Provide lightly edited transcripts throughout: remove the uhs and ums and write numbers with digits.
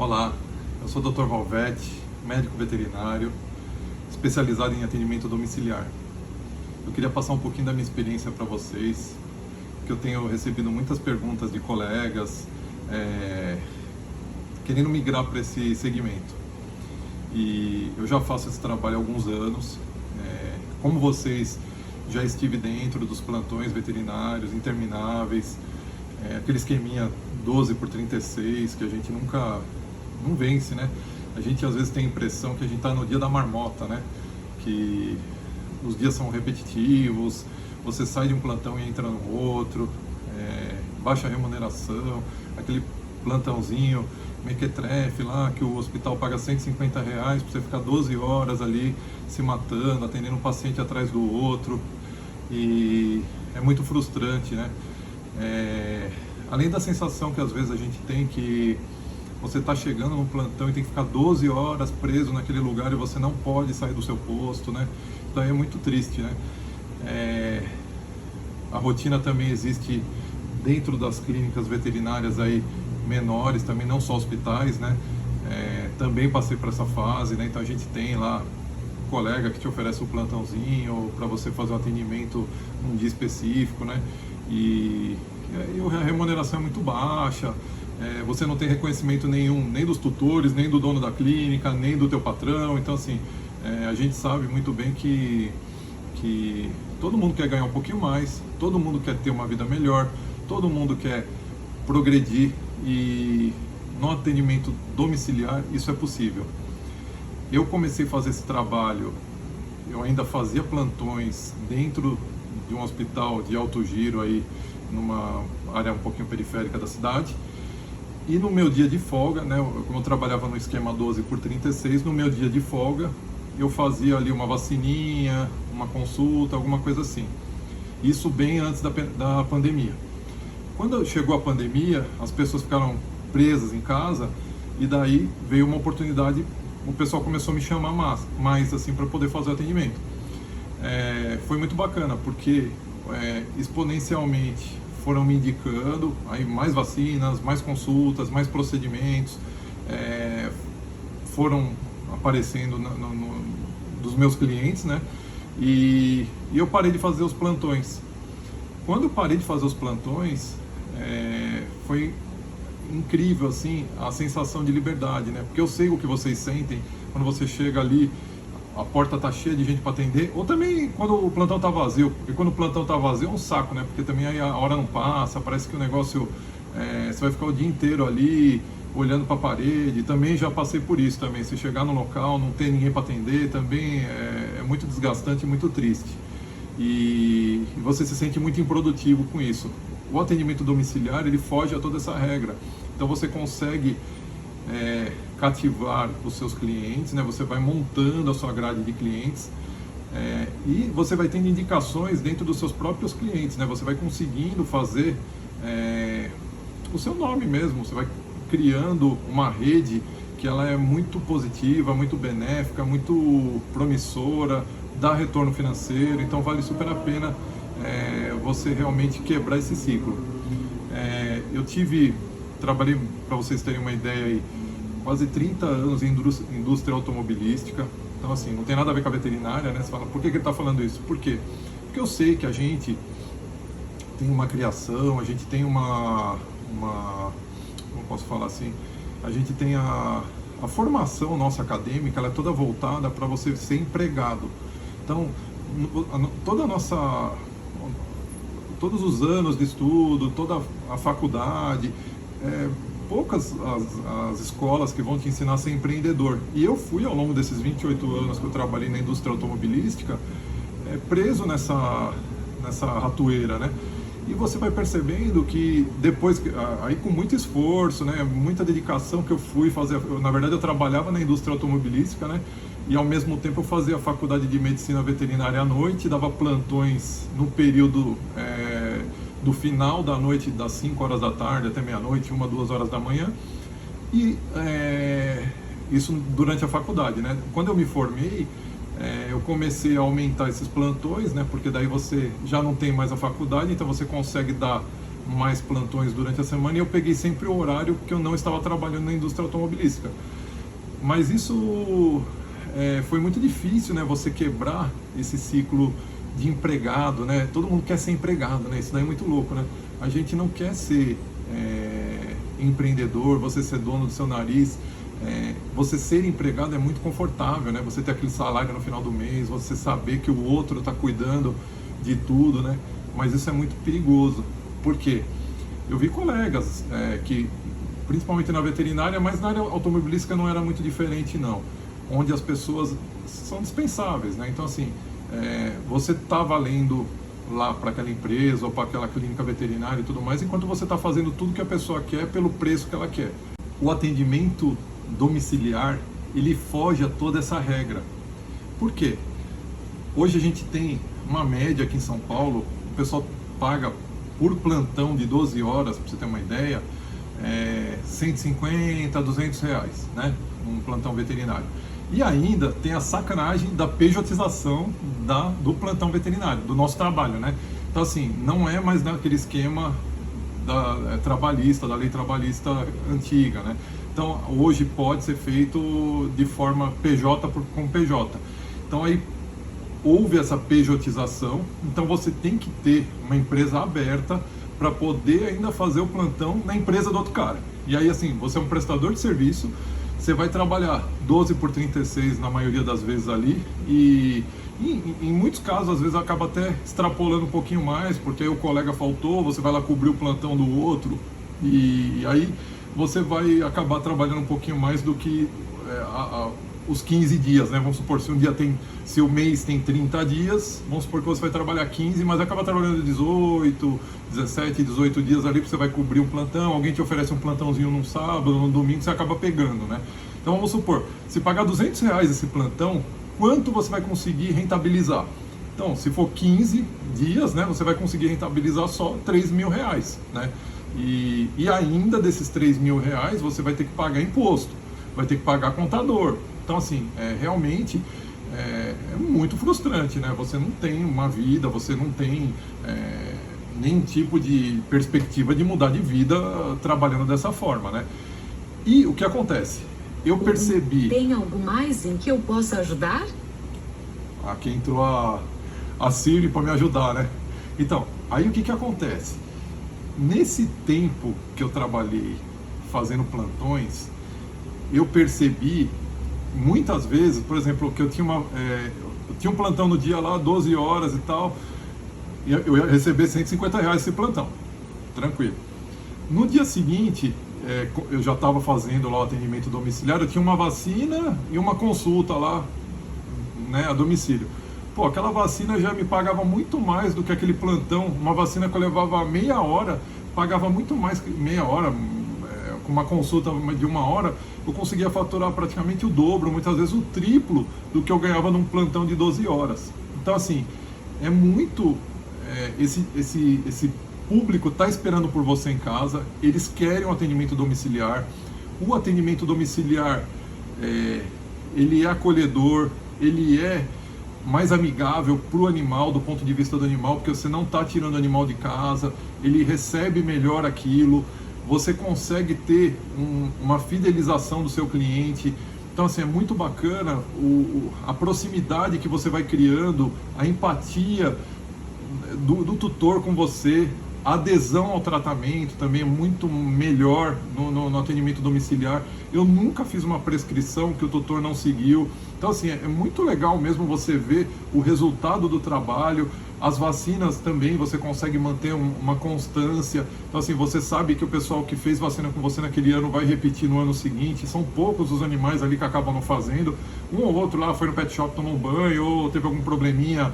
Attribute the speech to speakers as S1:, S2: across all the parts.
S1: Olá, eu sou o Dr. Valvete, médico veterinário, especializado em atendimento domiciliar. Eu queria passar um pouquinho da minha experiência para vocês, que eu tenho recebido muitas perguntas de colegas querendo migrar para esse segmento. E eu já faço esse trabalho há alguns anos. Como vocês, já estive dentro dos plantões veterinários intermináveis, aquele esqueminha 12x36 que a gente nunca não vence, né? A gente às vezes tem a impressão que a gente está no dia da marmota, né? Que os dias são repetitivos, você sai de um plantão e entra no outro, baixa remuneração, aquele plantãozinho mequetrefe lá que o hospital paga R$150 para você ficar 12 horas ali se matando, atendendo um paciente atrás do outro, e é muito frustrante, né? Além da sensação que às vezes a gente tem que você está chegando no plantão e tem que ficar 12 horas preso naquele lugar e você não pode sair do seu posto, né? Então é muito triste, né? A rotina também existe dentro das clínicas veterinárias aí menores, também não só hospitais, né? Também passei por essa fase, né? Então a gente tem lá um colega que te oferece um plantãozinho para você fazer um atendimento num dia específico, né? E a remuneração é muito baixa. Você não tem reconhecimento nenhum, nem dos tutores, nem do dono da clínica, nem do teu patrão. Então, assim, a gente sabe muito bem que todo mundo quer ganhar um pouquinho mais, todo mundo quer ter uma vida melhor, todo mundo quer progredir, e no atendimento domiciliar isso é possível. Eu comecei a fazer esse trabalho, eu ainda fazia plantões dentro de um hospital de alto giro aí, numa área um pouquinho periférica da cidade. E no meu dia de folga, né, como eu trabalhava no esquema 12x36, no meu dia de folga eu fazia ali uma vacininha, uma consulta, alguma coisa assim. Isso bem antes da pandemia. Quando chegou a pandemia, as pessoas ficaram presas em casa e daí veio uma oportunidade, o pessoal começou a me chamar mais assim para poder fazer o atendimento. Foi muito bacana, porque exponencialmente foram me indicando aí mais vacinas, mais consultas, mais procedimentos, foram aparecendo dos meus clientes, né? E eu parei de fazer os plantões. Quando eu parei de fazer os plantões, foi incrível assim a sensação de liberdade, né? Porque eu sei o que vocês sentem quando você chega ali, a porta tá cheia de gente para atender, ou também quando o plantão tá vazio, porque quando o plantão tá vazio é um saco, né? Porque também aí a hora não passa, parece que o negócio, você vai ficar o dia inteiro ali olhando para a parede. Também já passei por isso também, se chegar no local não ter ninguém para atender, também é muito desgastante e muito triste, e você se sente muito improdutivo com isso. O atendimento domiciliar, ele foge a toda essa regra, então você consegue cativar os seus clientes, né? Você vai montando a sua grade de clientes, e você vai tendo indicações dentro dos seus próprios clientes, né? Você vai conseguindo fazer o seu nome mesmo, você vai criando uma rede que ela é muito positiva, muito benéfica, muito promissora, dá retorno financeiro, então vale super a pena você realmente quebrar esse ciclo. Trabalhei, para vocês terem uma ideia aí, quase 30 anos em indústria automobilística. Então assim, não tem nada a ver com a veterinária, né? Você fala, por que ele está falando isso? Por quê? Porque eu sei que a gente tem uma criação, a gente tem como posso falar assim, a gente tem a formação nossa acadêmica, ela é toda voltada para você ser empregado. Então, todos os anos de estudo, toda a faculdade, poucas as escolas que vão te ensinar a ser empreendedor. E eu fui, ao longo desses 28 anos que eu trabalhei na indústria automobilística, preso nessa ratoeira, né? E você vai percebendo que depois, aí com muito esforço, né, muita dedicação que eu fui fazer, na verdade eu trabalhava na indústria automobilística, né, e ao mesmo tempo eu fazia a faculdade de medicina veterinária à noite, dava plantões no período do final da noite, das 5 horas da tarde até meia-noite, 1, 2 horas da manhã, e isso durante a faculdade, né. Quando eu me formei, eu comecei a aumentar esses plantões, né, porque daí você já não tem mais a faculdade, então você consegue dar mais plantões durante a semana e eu peguei sempre o horário que eu não estava trabalhando na indústria automobilística. Mas isso foi muito difícil, né? Você quebrar esse ciclo de empregado, né? Todo mundo quer ser empregado, né? Isso daí é muito louco, né? A gente não quer ser empreendedor, você ser dono do seu nariz. Você ser empregado é muito confortável, né? Você ter aquele salário no final do mês, você saber que o outro está cuidando de tudo, né? Mas isso é muito perigoso. Por quê? Eu vi colegas que, principalmente na veterinária, mas na área automobilística não era muito diferente não, onde as pessoas são dispensáveis, né? Então assim, você está valendo lá para aquela empresa ou para aquela clínica veterinária e tudo mais, enquanto você está fazendo tudo que a pessoa quer pelo preço que ela quer. O atendimento domiciliar, ele foge a toda essa regra. Por quê? Hoje a gente tem uma média aqui em São Paulo, o pessoal paga por plantão de 12 horas, para você ter uma ideia, 150, 200 reais, né? Um plantão veterinário. E ainda tem a sacanagem da pejotização do plantão veterinário, do nosso trabalho, né? Então assim, não é mais naquele esquema trabalhista, da lei trabalhista antiga, né? Então hoje pode ser feito de forma PJ com PJ. Então aí houve essa pejotização, então você tem que ter uma empresa aberta para poder ainda fazer o plantão na empresa do outro cara. E aí assim, você é um prestador de serviço, você vai trabalhar 12 por 36 na maioria das vezes ali e em muitos casos às vezes acaba até extrapolando um pouquinho mais, porque aí o colega faltou, você vai lá cobrir o plantão do outro e aí você vai acabar trabalhando um pouquinho mais do que os 15 dias, né? Vamos supor, se o mês tem 30 dias, vamos supor que você vai trabalhar 15, mas acaba trabalhando 18, 17, 18 dias ali, porque você vai cobrir um plantão, alguém te oferece um plantãozinho num sábado, num domingo, você acaba pegando, né? Então vamos supor, se pagar 200 reais esse plantão, quanto você vai conseguir rentabilizar? Então, se for 15 dias, né, você vai conseguir rentabilizar só 3 mil reais, né? E ainda desses 3 mil reais, você vai ter que pagar imposto, vai ter que pagar contador. Então, assim, realmente é muito frustrante, né? Você não tem uma vida, você não tem nenhum tipo de perspectiva de mudar de vida trabalhando dessa forma, né? E o que acontece? Eu percebi...
S2: Tem algo mais em que eu possa ajudar?
S1: Aqui entrou a Siri para me ajudar, né? Então, aí o que acontece? Nesse tempo que eu trabalhei fazendo plantões, eu percebi muitas vezes, por exemplo, que eu tinha um plantão no dia lá, 12 horas e tal, e eu ia receber 150 reais esse plantão, tranquilo. No dia seguinte, eu já estava fazendo lá o atendimento domiciliar, eu tinha uma vacina e uma consulta lá, né, a domicílio. Pô, aquela vacina já me pagava muito mais do que aquele plantão, uma vacina que eu levava meia hora, pagava muito mais que meia hora, com uma consulta de 1 hora, eu conseguia faturar praticamente o dobro, muitas vezes o triplo do que eu ganhava num plantão de 12 horas. Então assim, é muito... esse público está esperando por você em casa, eles querem um atendimento domiciliar. O atendimento domiciliar, ele é acolhedor, ele é mais amigável para o animal, do ponto de vista do animal, porque você não está tirando o animal de casa, ele recebe melhor aquilo, você consegue ter uma fidelização do seu cliente. Então assim, é muito bacana a proximidade que você vai criando, a empatia do tutor com você, a adesão ao tratamento também é muito melhor no atendimento domiciliar. Eu nunca fiz uma prescrição que o tutor não seguiu. Então assim, é muito legal mesmo você ver o resultado do trabalho. As vacinas também você consegue manter uma constância. Então assim, você sabe que o pessoal que fez vacina com você naquele ano vai repetir no ano seguinte. São poucos os animais ali que acabam não fazendo. Um ou outro lá foi no pet shop, tomou um banho ou teve algum probleminha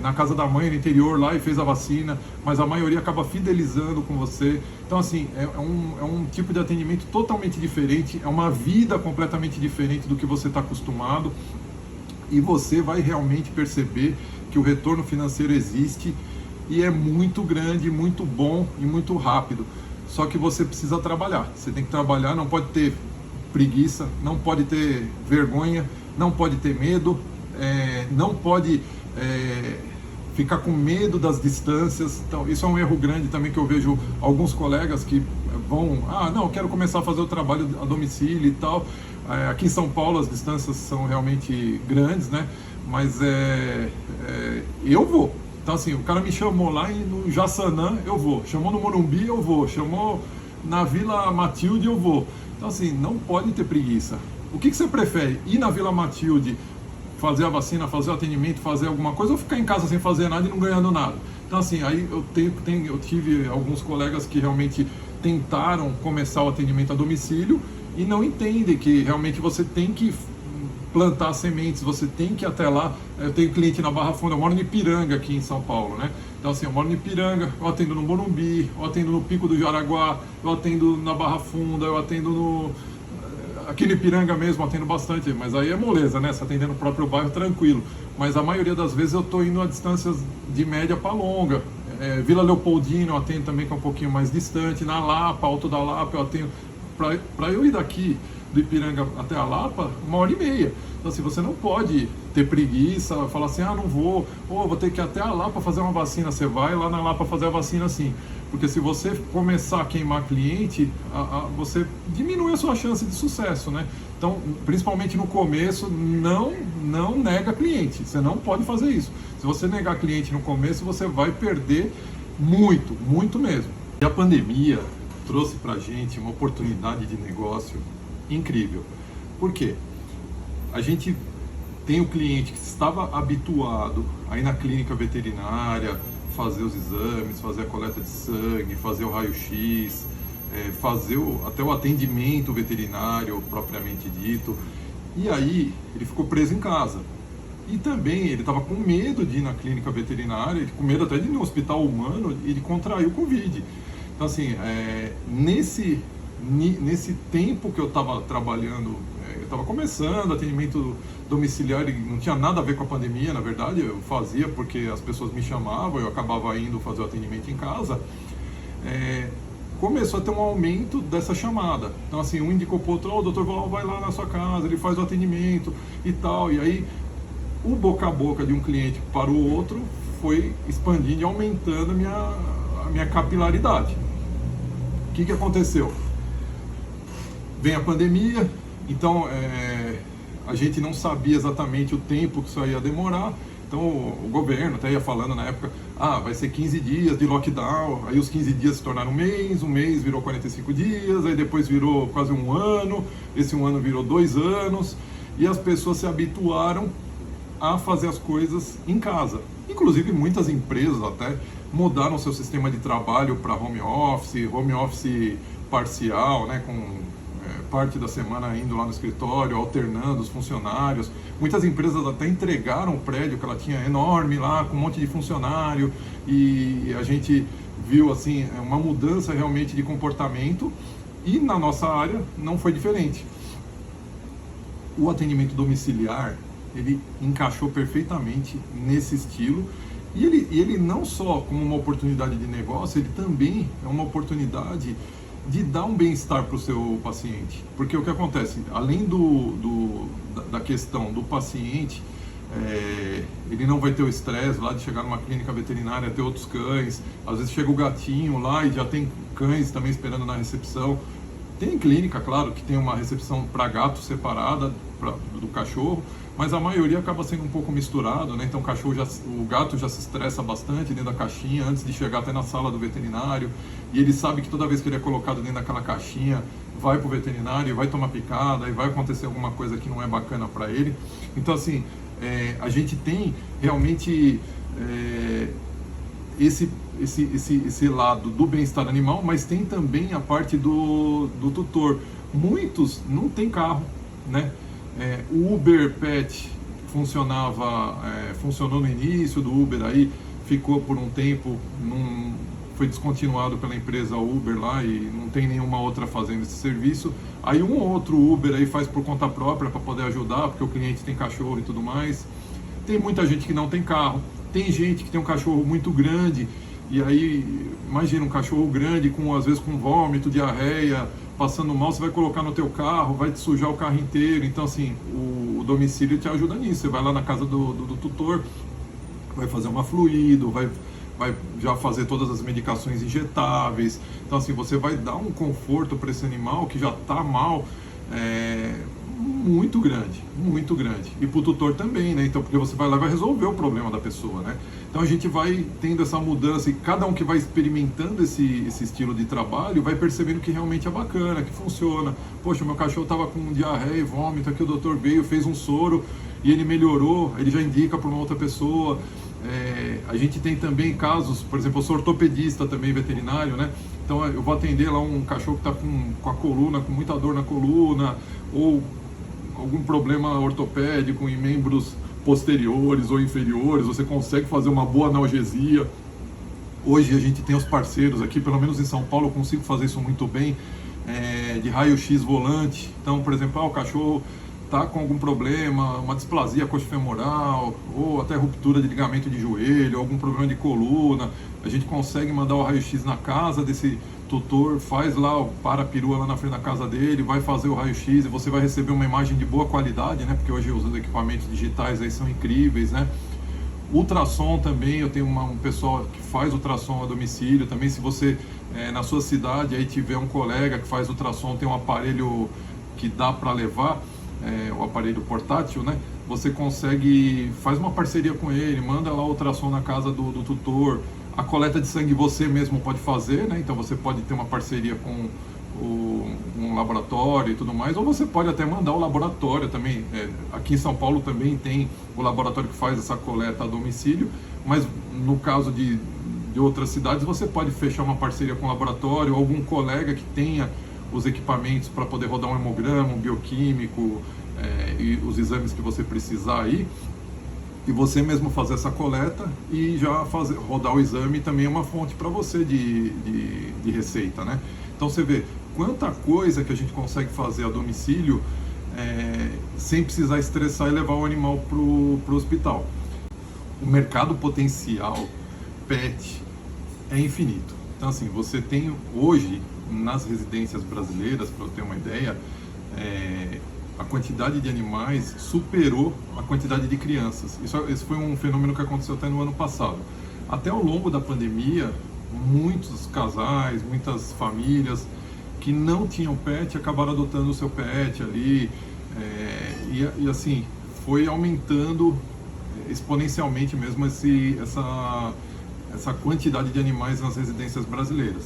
S1: na casa da mãe, no interior lá, e fez a vacina, mas a maioria acaba fidelizando com você. Então assim, é um tipo de atendimento totalmente diferente, é uma vida completamente diferente do que você está acostumado, e você vai realmente perceber que o retorno financeiro existe, e é muito grande, muito bom e muito rápido. Só que você precisa trabalhar, você tem que trabalhar, não pode ter preguiça, não pode ter vergonha, não pode ter medo, não pode ficar com medo das distâncias. Então, isso é um erro grande também que eu vejo alguns colegas que vão, não, eu quero começar a fazer o trabalho a domicílio e tal. Aqui em São Paulo as distâncias são realmente grandes, né? Mas eu vou. Então, assim, o cara me chamou lá no Jaçanã, eu vou. Chamou no Morumbi, eu vou. Chamou na Vila Matilde, eu vou. Então, assim, não pode ter preguiça. O que você prefere? Ir na Vila Matilde, fazer a vacina, fazer o atendimento, fazer alguma coisa, ou ficar em casa sem fazer nada e não ganhando nada? Então, assim, aí eu tive alguns colegas que realmente tentaram começar o atendimento a domicílio e não entendem que realmente você tem que plantar sementes, você tem que ir até lá. Eu tenho cliente na Barra Funda, eu moro no Ipiranga aqui em São Paulo, né? Então, assim, eu moro no Ipiranga, eu atendo no Morumbi, eu atendo no Pico do Jaraguá, eu atendo na Barra Funda, eu atendo aqui no Ipiranga mesmo, eu atendo bastante, mas aí é moleza, né? Você atendendo no próprio bairro, tranquilo. Mas a maioria das vezes eu estou indo a distâncias de média para longa. Vila Leopoldina eu atendo também, que é um pouquinho mais distante. Na Lapa, Alto da Lapa, eu atendo. Para eu ir daqui do Ipiranga até a Lapa, 1h30. Então, assim, você não pode ter preguiça, falar assim, não vou, vou ter que ir até a Lapa fazer uma vacina. Você vai lá na Lapa fazer a vacina, sim. Porque se você começar a queimar cliente, você diminui a sua chance de sucesso, né? Então, principalmente no começo, não nega cliente. Você não pode fazer isso. Se você negar cliente no começo, você vai perder muito, muito mesmo. E a pandemia trouxe pra gente uma oportunidade de negócio incrível. Por quê? A gente tem o cliente que estava habituado a ir na clínica veterinária, fazer os exames, fazer a coleta de sangue, fazer o raio-x, fazer até o atendimento veterinário propriamente dito. E aí ele ficou preso em casa. E também ele estava com medo de ir na clínica veterinária, com medo até de ir no hospital humano, e ele contraiu o Covid. Então, assim, nesse tempo que eu estava trabalhando, eu estava começando atendimento domiciliar, e não tinha nada a ver com a pandemia, na verdade, eu fazia porque as pessoas me chamavam, eu acabava indo fazer o atendimento em casa, começou a ter um aumento dessa chamada. Então, assim, um indicou para o outro, o doutor vai lá na sua casa, ele faz o atendimento e tal, e aí o boca a boca de um cliente para o outro foi expandindo e aumentando a minha capilaridade. O que aconteceu? Vem a pandemia, então a gente não sabia exatamente o tempo que isso ia demorar, então o governo até ia falando na época, vai ser 15 dias de lockdown, aí os 15 dias se tornaram um mês virou 45 dias, aí depois virou quase um ano, esse um ano virou 2 anos, e as pessoas se habituaram a fazer as coisas em casa. Inclusive muitas empresas até mudaram seu sistema de trabalho para home office parcial, né, com parte da semana indo lá no escritório, alternando os funcionários. Muitas empresas até entregaram o prédio que ela tinha enorme lá, com um monte de funcionário, e a gente viu assim uma mudança realmente de comportamento, e na nossa área não foi diferente. O atendimento domiciliar, ele encaixou perfeitamente nesse estilo, e ele não só como uma oportunidade de negócio, ele também é uma oportunidade de dar um bem-estar para o seu paciente. Porque o que acontece, além da questão do paciente, ele não vai ter o estresse lá de chegar numa clínica veterinária, ter outros cães, às vezes chega o gatinho lá e já tem cães também esperando na recepção. Tem clínica, claro, que tem uma recepção para gato separada do cachorro, mas a maioria acaba sendo um pouco misturado, né? Então o gato já se estressa bastante dentro da caixinha antes de chegar até na sala do veterinário, e ele sabe que toda vez que ele é colocado dentro daquela caixinha, vai para o veterinário, vai tomar picada e vai acontecer alguma coisa que não é bacana para ele. Então, assim, a gente tem realmente esse lado do bem-estar animal, mas tem também a parte do tutor. Muitos não têm carro, né? O Uber Pet funcionou no início do Uber, aí ficou por um tempo, foi descontinuado pela empresa Uber lá e não tem nenhuma outra fazendo esse serviço. Aí um ou outro Uber aí faz por conta própria para poder ajudar, porque o cliente tem cachorro e tudo mais. Tem muita gente que não tem carro, tem gente que tem um cachorro muito grande, e aí imagina um cachorro grande às vezes com vômito, diarreia, passando mal, você vai colocar no teu carro, vai te sujar o carro inteiro. Então, assim, o domicílio te ajuda nisso. Você vai lá na casa do tutor, vai fazer uma fluido, vai já fazer todas as medicações injetáveis. Então assim, você vai dar um conforto para esse animal que já está mal, muito grande, muito grande. E para o tutor também, né? Então, porque você vai lá e vai resolver o problema da pessoa, né? Então a gente vai tendo essa mudança e cada um que vai experimentando esse estilo de trabalho vai percebendo que realmente é bacana, que funciona. Poxa, meu cachorro estava com diarreia e vômito, aqui o doutor veio, fez um soro e ele melhorou, ele já indica para uma outra pessoa. A gente tem também casos, por exemplo, eu sou ortopedista também, veterinário, né? Então eu vou atender lá um cachorro que está com a coluna, com muita dor na coluna, ou algum problema ortopédico em membros posteriores ou inferiores, você consegue fazer uma boa analgesia. Hoje a gente tem os parceiros aqui, pelo menos em São Paulo eu consigo fazer isso muito bem, de raio-x volante. Então, por exemplo, o cachorro está com algum problema, uma displasia coxofemoral, ou até ruptura de ligamento de joelho, algum problema de coluna, a gente consegue mandar o raio-x na casa desse tutor, faz lá, para a perua lá na frente da casa dele, vai fazer o raio-x e você vai receber uma imagem de boa qualidade, né? Porque hoje os equipamentos digitais aí são incríveis, né? Ultrassom também, eu tenho um pessoal que faz ultrassom a domicílio também. Se você na sua cidade aí tiver um colega que faz ultrassom, tem um aparelho que dá para levar, o aparelho portátil, né? Você consegue, faz uma parceria com ele, manda lá o ultrassom na casa do tutor. A coleta de sangue você mesmo pode fazer, né? Então você pode ter uma parceria com um laboratório e tudo mais, ou você pode até mandar o laboratório também. Aqui em São Paulo também tem o laboratório que faz essa coleta a domicílio, mas no caso de outras cidades você pode fechar uma parceria com o laboratório, ou algum colega que tenha os equipamentos para poder rodar um hemograma, um bioquímico, e os exames que você precisar aí, e você mesmo fazer essa coleta e já rodar o exame também é uma fonte para você de receita, né? Então você vê quanta coisa que a gente consegue fazer a domicílio sem precisar estressar e levar o animal para o hospital. O mercado potencial pet é infinito. Então assim, você tem hoje nas residências brasileiras, para eu ter uma ideia, a quantidade de animais superou a quantidade de crianças. Esse foi um fenômeno que aconteceu até no ano passado. Até ao longo da pandemia, muitos casais, muitas famílias que não tinham pet acabaram adotando o seu pet ali, e assim, foi aumentando exponencialmente mesmo essa quantidade de animais nas residências brasileiras.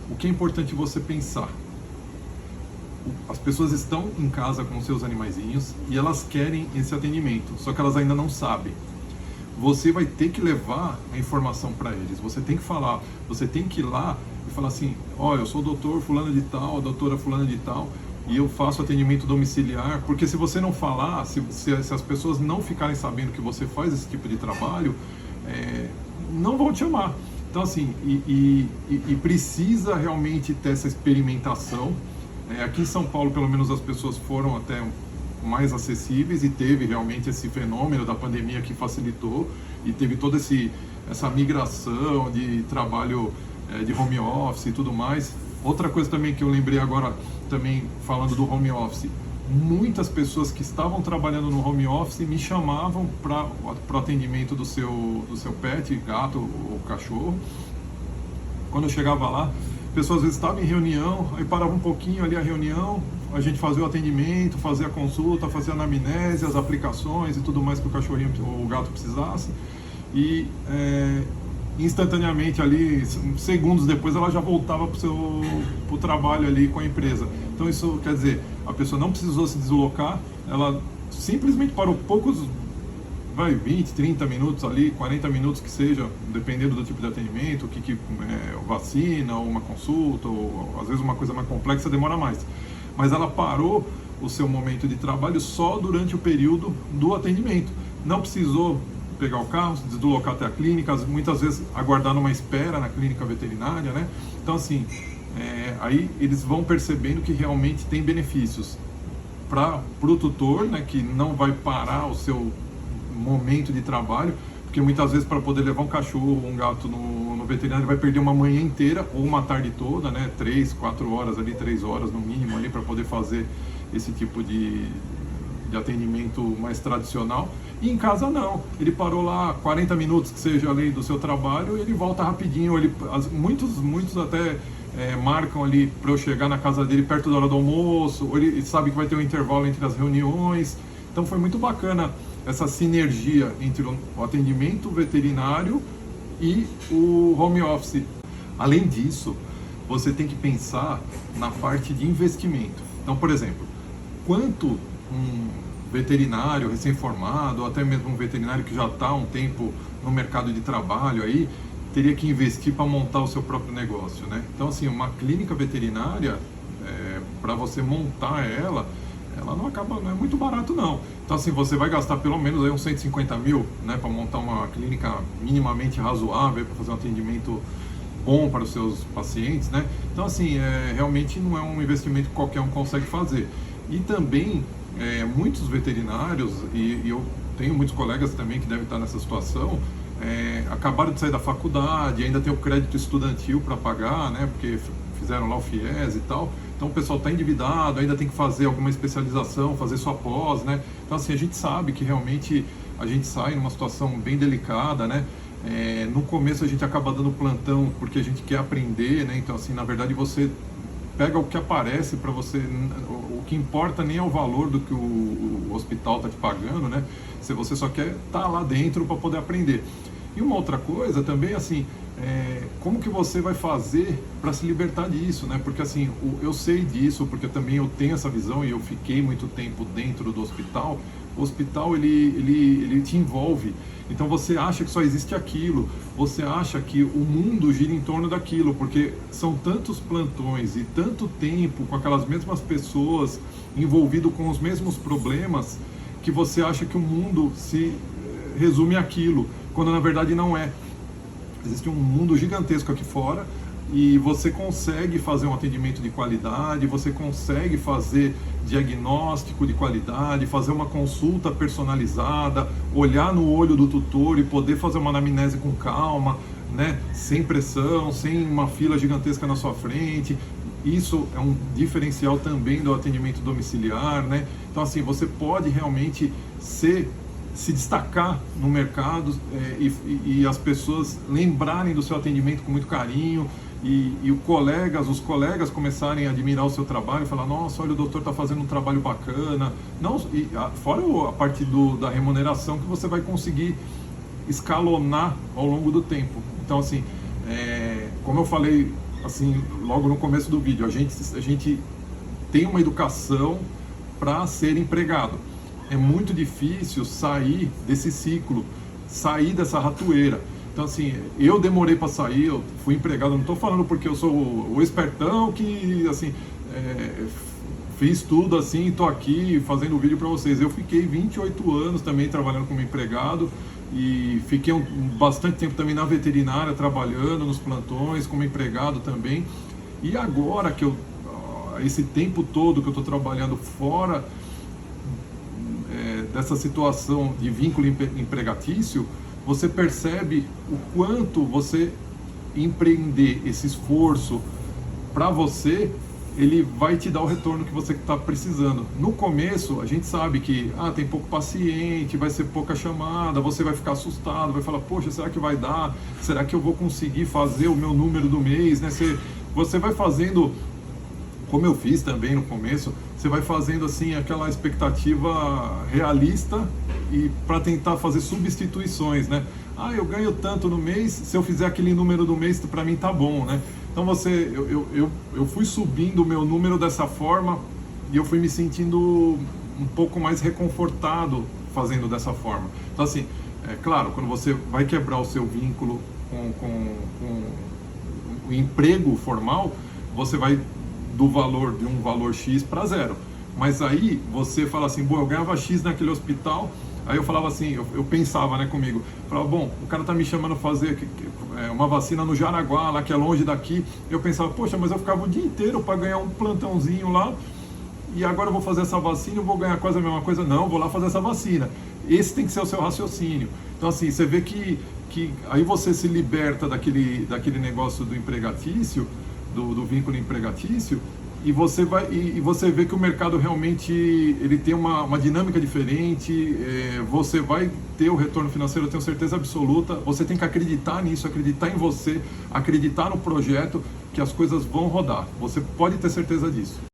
S1: O que é importante você pensar: as pessoas estão em casa com seus animaizinhos e elas querem esse atendimento, só que elas ainda não sabem. Você vai ter que levar a informação para eles, você tem que falar, você tem que ir lá e falar assim: ó, eu sou o doutor fulano de tal, a doutora fulana de tal, e eu faço atendimento domiciliar. Porque se você não falar, se as pessoas não ficarem sabendo que você faz esse tipo de trabalho, não vão te amar. Então assim, e precisa realmente ter essa experimentação. Aqui em São Paulo, pelo menos, as pessoas foram até mais acessíveis e teve realmente esse fenômeno da pandemia que facilitou e teve toda essa migração de trabalho de home office e tudo mais. Outra coisa também que eu lembrei agora, também falando do home office, muitas pessoas que estavam trabalhando no home office me chamavam para o atendimento do seu pet, gato ou cachorro. Quando eu chegava lá, a pessoa às vezes estava em reunião, aí parava um pouquinho ali a reunião, a gente fazia o atendimento, fazia a consulta, fazia a anamnese, as aplicações e tudo mais que o cachorrinho ou o gato precisasse, e instantaneamente ali, segundos depois, ela já voltava para o trabalho ali com a empresa. Então isso quer dizer, a pessoa não precisou se deslocar, ela simplesmente parou poucos, 20, 30 minutos ali, 40 minutos que seja, dependendo do tipo de atendimento, vacina, ou uma consulta, ou às vezes uma coisa mais complexa demora mais. Mas ela parou o seu momento de trabalho só durante o período do atendimento. Não precisou pegar o carro, se deslocar até a clínica, muitas vezes aguardar numa espera na clínica veterinária, né? Então assim, aí eles vão percebendo que realmente tem benefícios para o tutor, né, que não vai parar o seu momento de trabalho, porque muitas vezes para poder levar um cachorro ou um gato no veterinário vai perder uma manhã inteira ou uma tarde toda, né, 3, 4 horas ali, 3 horas no mínimo ali para poder fazer esse tipo de atendimento mais tradicional. E em casa não, ele parou lá 40 minutos, que seja além do seu trabalho, e ele volta rapidinho. Muitos até marcam ali para eu chegar na casa dele perto da hora do almoço, ou ele sabe que vai ter um intervalo entre as reuniões. Então foi muito bacana essa sinergia entre o atendimento veterinário e o home office. Além disso, você tem que pensar na parte de investimento. Então, por exemplo, quanto um veterinário recém-formado, ou até mesmo um veterinário que já está há um tempo no mercado de trabalho aí, teria que investir para montar o seu próprio negócio, né? Então, assim, uma clínica veterinária, para você montar ela não é muito barato não. Então, assim, você vai gastar pelo menos aí uns 150 mil, né, para montar uma clínica minimamente razoável, para fazer um atendimento bom para os seus pacientes, né? Então, assim, realmente não é um investimento que qualquer um consegue fazer. E também, muitos veterinários, e eu tenho muitos colegas também que devem estar nessa situação, acabaram de sair da faculdade, ainda tem o crédito estudantil para pagar, né? Porque fizeram lá o FIES e tal. Então o pessoal está endividado, ainda tem que fazer alguma especialização, fazer sua pós, né? Então, assim, a gente sabe que realmente a gente sai numa situação bem delicada, né? No começo a gente acaba dando plantão porque a gente quer aprender, né? Então, assim, na verdade você pega o que aparece para você, o que importa nem é o valor do que o hospital está te pagando, né? Se você só quer estar lá dentro para poder aprender. E uma outra coisa também, assim, como que você vai fazer para se libertar disso, né? Porque, assim, eu sei disso, porque também eu tenho essa visão e eu fiquei muito tempo dentro do hospital. O hospital, ele te envolve. Então você acha que só existe aquilo, você acha que o mundo gira em torno daquilo, porque são tantos plantões e tanto tempo com aquelas mesmas pessoas envolvido com os mesmos problemas, que você acha que o mundo se resume àquilo, quando na verdade não é. Existe um mundo gigantesco aqui fora e você consegue fazer um atendimento de qualidade, você consegue fazer diagnóstico de qualidade, fazer uma consulta personalizada, olhar no olho do tutor e poder fazer uma anamnese com calma, né? Sem pressão, sem uma fila gigantesca na sua frente. Isso é um diferencial também do atendimento domiciliar, né? Então, assim, você pode realmente se destacar no mercado e as pessoas lembrarem do seu atendimento com muito carinho e os colegas começarem a admirar o seu trabalho e falar, nossa, olha, o doutor está fazendo um trabalho bacana. Não, fora a parte da remuneração que você vai conseguir escalonar ao longo do tempo. Então, assim, como eu falei assim logo no começo do vídeo, a gente tem uma educação para ser empregado. É muito difícil sair desse ciclo, sair dessa ratoeira. Então, assim, eu demorei para sair, eu fui empregado, não estou falando porque eu sou o espertão que, assim, fiz tudo assim, estou aqui fazendo vídeo para vocês. Eu fiquei 28 anos também trabalhando como empregado e fiquei bastante tempo também na veterinária, trabalhando nos plantões, como empregado também. E agora que esse tempo todo que eu estou trabalhando fora dessa situação de vínculo empregatício, você percebe o quanto você empreender esse esforço para você, ele vai te dar o retorno que você está precisando. No começo, a gente sabe que tem pouco paciente, vai ser pouca chamada, você vai ficar assustado, vai falar, poxa, será que vai dar? Será que eu vou conseguir fazer o meu número do mês? Né? Você vai fazendo, como eu fiz também no começo, você vai fazendo assim aquela expectativa realista e para tentar fazer substituições, né? Eu ganho tanto no mês, se eu fizer aquele número do mês, para mim tá bom, né? Então eu fui subindo o meu número dessa forma e eu fui me sentindo um pouco mais reconfortado fazendo dessa forma. Então, assim, claro, quando você vai quebrar o seu vínculo com o emprego formal, você vai de um valor X para zero. Mas aí você fala assim, bom, eu ganhava X naquele hospital, aí eu falava assim, eu pensava, né, comigo, falava, bom, o cara tá me chamando fazer uma vacina no Jaraguá, lá que é longe daqui. Eu pensava, poxa, mas eu ficava o dia inteiro para ganhar um plantãozinho lá, e agora eu vou fazer essa vacina, eu vou ganhar quase a mesma coisa. Não, vou lá fazer essa vacina. Esse tem que ser o seu raciocínio. Então, assim, você vê que aí você se liberta daquele negócio do empregatício, do vínculo empregatício, e você vê que o mercado realmente ele tem uma dinâmica diferente, você vai ter o retorno financeiro, eu tenho certeza absoluta. Você tem que acreditar nisso, acreditar em você, acreditar no projeto, que as coisas vão rodar. Você pode ter certeza disso.